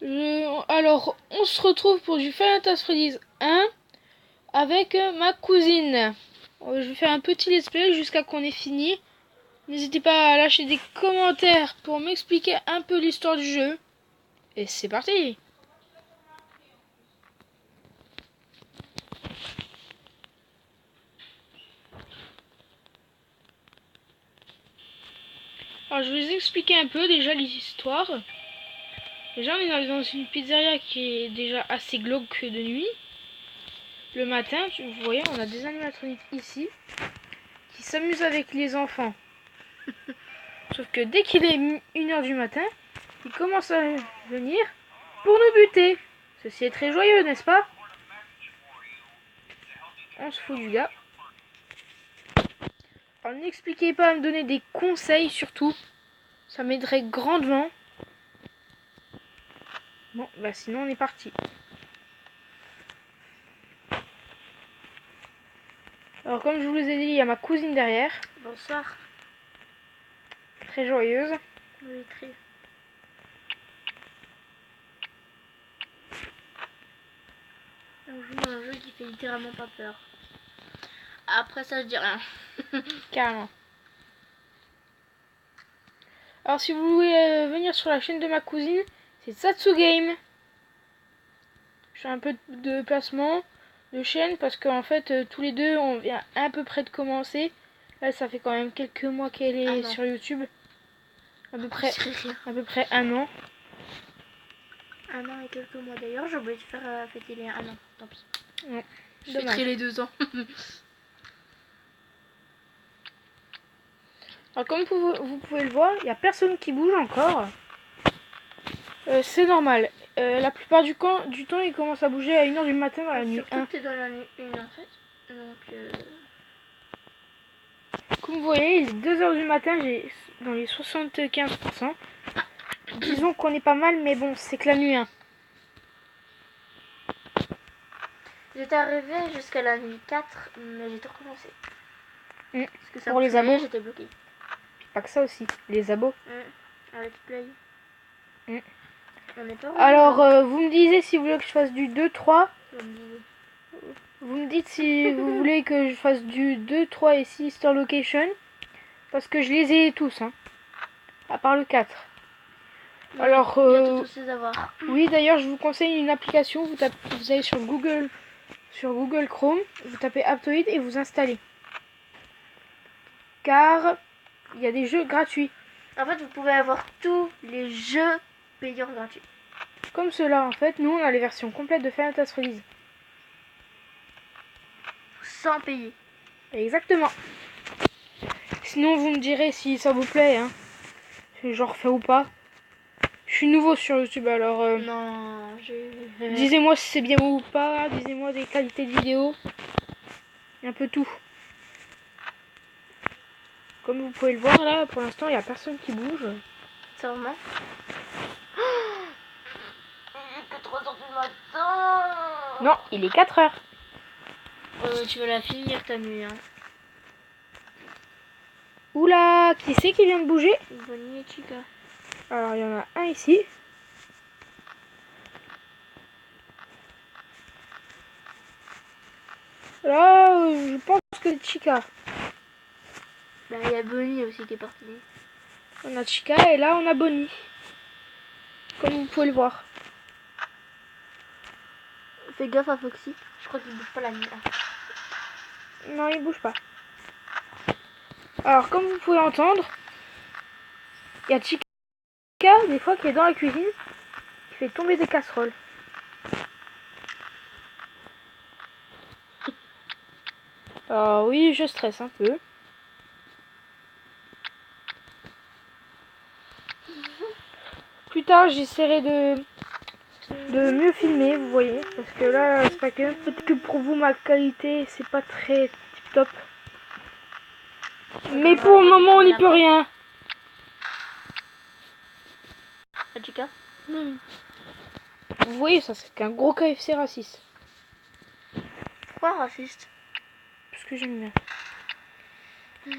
Alors, on se retrouve pour du Final Fantasy Freddy's 1 avec ma cousine. Je vais faire un petit let's play jusqu'à qu'on ait fini. N'hésitez pas à lâcher des commentaires pour m'expliquer un peu l'histoire du jeu. Et c'est parti! Alors, je vais vous expliquer un peu déjà l'histoire. Déjà, on est dans une pizzeria qui est déjà assez glauque de nuit. Le matin, vous voyez, on a des animatroniques ici qui s'amusent avec les enfants. Sauf que dès qu'il est 1h du matin, ils commencent à venir pour nous buter. Ceci est très joyeux, n'est-ce pas? On se fout du gars. Alors n'expliquez pas à me donner des conseils surtout. Ça m'aiderait grandement. Bon, bah sinon on est parti. Alors comme je vous ai dit, il y a ma cousine derrière. Bonsoir. Très joyeuse. Oui, très. On joue à un jeu qui fait littéralement pas peur. Après ça, je dis rien. Carrément. Alors si vous voulez venir sur la chaîne de ma cousine, c'est Satsu Game. Je fais un peu de placement de chaîne parce qu'en fait tous les deux on vient à peu près de commencer. Là ça fait quand même quelques mois qu'elle est sur YouTube. À peu près 1 an. 1 an et quelques mois d'ailleurs. J'ai oublié de faire fêter les 1 an. Tant pis. Ouais, Je dommage. fêterai les 2 ans. Alors comme vous pouvez le voir, il n'y a personne qui bouge encore. C'est normal. La plupart du temps, il commence à bouger à 1h du matin dans la nuit. Surtout que t'es dans la nuit 1 en fait. Donc Comme vous voyez, il est 2h du matin, j'ai dans les 75%. Disons qu'on est pas mal, mais bon, c'est que la nuit 1. J'étais arrivée jusqu'à la nuit 4, mais j'ai tout recommencé. Parce que ça Pour les abos. J'étais bloquée. Pas que ça aussi, les abos. Avec Play. On est pas Alors, vous me disiez si vous voulez que je fasse du 2-3. Vous me dites si vous voulez que je fasse du 2, 3 et 6 Star Location. Parce que je les ai tous, hein. À part le 4. Ouais, Alors, tous les avoir. oui, d'ailleurs, je vous conseille une application. Vous allez sur Google Chrome, vous tapez Aptoide et vous installez. Car il y a des jeux gratuits. En fait, vous pouvez avoir tous les jeux payants gratuits. Comme cela, en fait, nous on a les versions complètes de Final Fantasy Freddy's. Sans payer. Exactement. Sinon, vous me direz si ça vous plaît, hein. Si j'en refais ou pas. Je suis nouveau sur YouTube, alors Non, disez-moi si c'est bien ou pas. Disez-moi des qualités de vidéo. Un peu tout. Comme vous pouvez le voir là, pour l'instant, il n'y a personne qui bouge. C'est vraiment. Il est que 3h du matin. Non, il est 4h. Tu vas la finir ta nuit, hein. Oula, qui c'est qui vient de bouger? Bonnie et Chica. Alors, il y en a un ici. Là, je pense que c'est Chica. Bah, il y a Bonnie aussi qui est partie. On a Chica et là, on a Bonnie. Comme vous pouvez le voir. Fais gaffe à Foxy. Je crois qu'il bouge pas la nuit. Non, il bouge pas. Alors, comme vous pouvez entendre, il y a Chica, des fois, qui est dans la cuisine, qui fait tomber des casseroles. Alors oui, je stresse un peu. Plus tard, j'essaierai de mieux filmer, vous voyez. Parce que là, c'est pas que peut-être que pour vous, ma qualité, c'est pas très tip top. Mais pour le moment, on n'y peut rien. Chica. Vous voyez, ça, c'est qu'un gros KFC raciste. Pourquoi raciste? Parce que j'aime bien.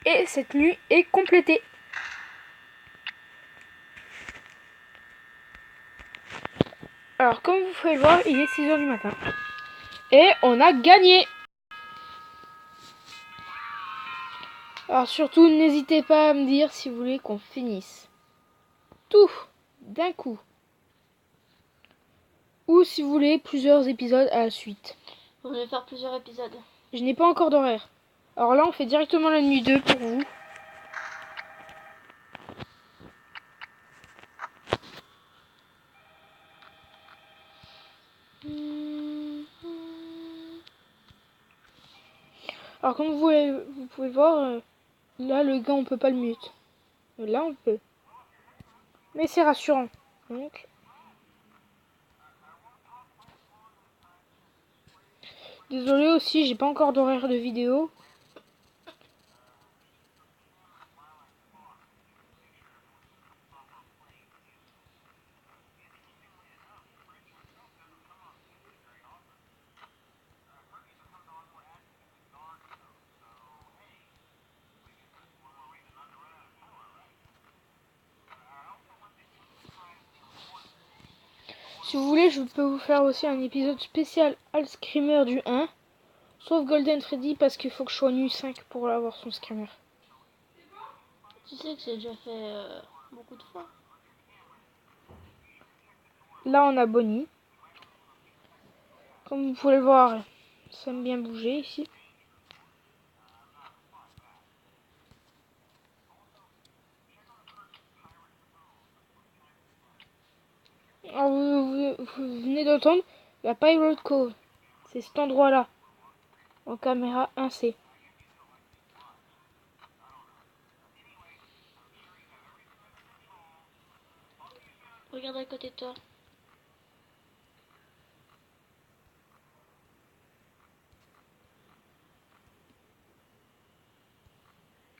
Et cette nuit est complétée. Alors, comme vous pouvez le voir, il est 6h du matin. Et on a gagné. Alors surtout, n'hésitez pas à me dire si vous voulez qu'on finisse tout d'un coup. Ou si vous voulez plusieurs épisodes à la suite. On va faire plusieurs épisodes. Je n'ai pas encore d'horaire. Alors là, on fait directement la nuit 2 pour vous. Alors comme vous pouvez voir, là le gars on peut pas le mute. Là on peut. Mais c'est rassurant. Donc. Désolé aussi, j'ai pas encore d'horaire de vidéo. Si vous voulez, je peux vous faire aussi un épisode spécial All Screamer du 1. Sauf Golden Freddy parce qu'il faut que je sois nu 5 pour avoir son Screamer. Tu sais que j'ai déjà fait beaucoup de fois. Là on a Bonnie. Comme vous pouvez le voir, ça aime bien bouger ici. Alors vous venez d'entendre la Pirate Cove. C'est cet endroit-là. En caméra 1C. Regarde à côté de toi.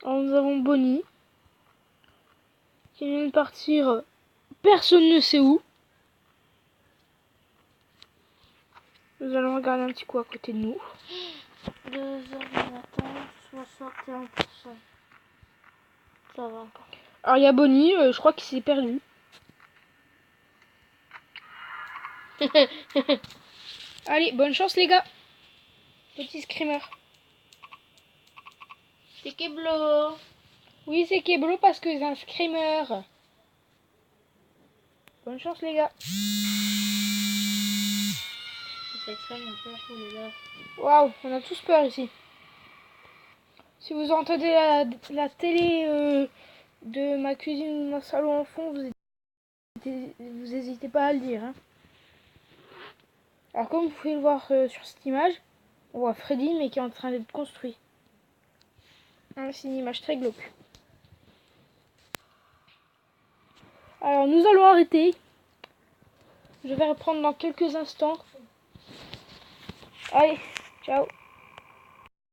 Alors nous avons Bonnie. Qui vient de partir. Personne ne sait où. Nous allons regarder un petit coup à côté de nous. 2h du matin, 61%. Ça va encore. Alors il y a Bonnie, je crois qu'il s'est perdu. Allez, bonne chance les gars. Petit screamer. C'est Keblo. Oui, c'est Keblo parce que c'est un screamer. Bonne chance les gars. C'est extrêmement peur pour les gars. Waouh, on a tous peur ici. Si vous entendez la télé de ma cuisine ou de mon salon en fond, vous hésitez pas à le dire. Hein. Alors comme vous pouvez le voir sur cette image, on voit Freddy mais qui est en train d'être construit. Hein, c'est une image très glauque. Alors nous allons arrêter. Je vais reprendre dans quelques instants. Allez, ciao.